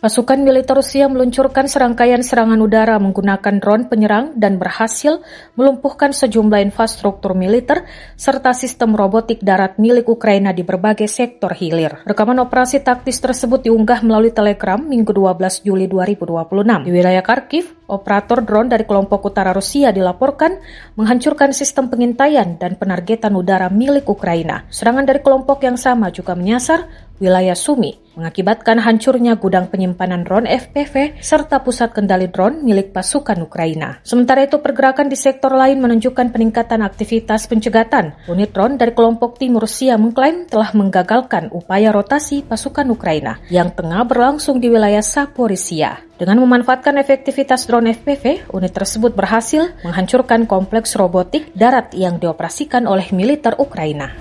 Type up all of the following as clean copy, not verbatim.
Pasukan militer Rusia meluncurkan serangkaian serangan udara menggunakan drone penyerang dan berhasil melumpuhkan sejumlah infrastruktur militer serta sistem robotik darat milik Ukraina di berbagai sektor hilir. Rekaman operasi taktis tersebut diunggah melalui Telegram Minggu 12 Juli 2026. Di wilayah Kharkiv, operator drone dari kelompok utara Rusia dilaporkan menghancurkan sistem pengintaian dan penargetan udara milik Ukraina. Serangan dari kelompok yang sama juga menyasar wilayah Sumi, mengakibatkan hancurnya gudang penyimpanan drone FPV serta pusat kendali drone milik pasukan Ukraina. Sementara itu, pergerakan di sektor lain menunjukkan peningkatan aktivitas pencegatan. Unit drone dari kelompok timur Rusia mengklaim telah menggagalkan upaya rotasi pasukan Ukraina yang tengah berlangsung di wilayah Zaporizhia. Dengan memanfaatkan efektivitas drone FPV, unit tersebut berhasil menghancurkan kompleks robotik darat yang dioperasikan oleh militer Ukraina.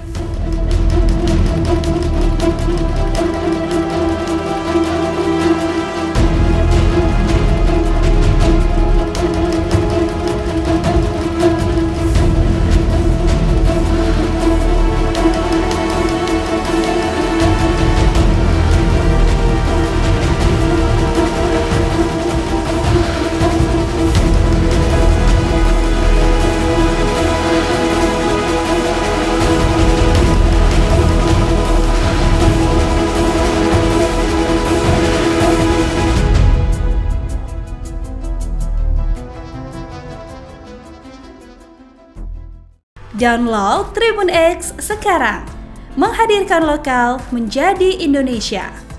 Download Tribun X sekarang, menghadirkan lokal menjadi Indonesia.